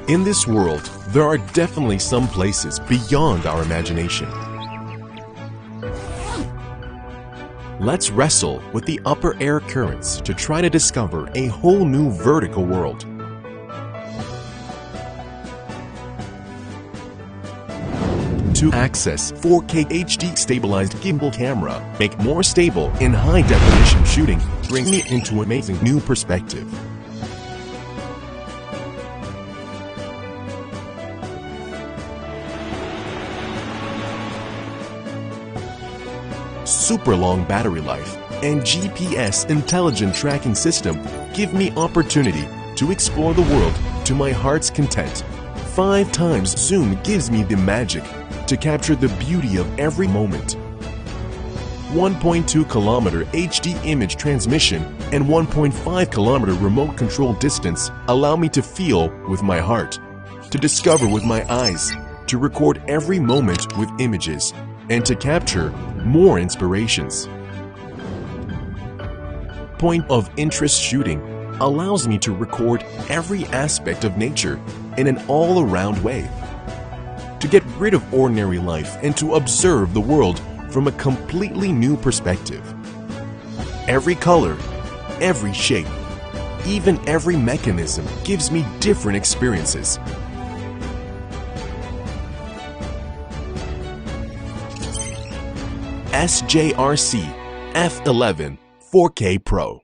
In this world, there are definitely some places beyond our imagination. Let's wrestle with the upper air currents to try to discover a whole new vertical world. To access 4K HD stabilized gimbal camera, make more stable in high definition shooting, bring me into an amazing new perspective. Super long battery life and GPS intelligent tracking system give me opportunity to explore the world to my heart's content. 5 times zoom gives me the magic to capture the beauty of every moment. 1.2 kilometer HD image transmission and 1.5 kilometer remote control distance allow me to feel with my heart, to discover with my eyes, to record every moment with images, and to capture more inspirations. Point of interest shooting allows me to record every aspect of nature in an all-around way, to get rid of ordinary life and to observe the world from a completely new perspective. Every color, every shape, even every mechanism gives me different experiences. SJRC F11 4K Pro.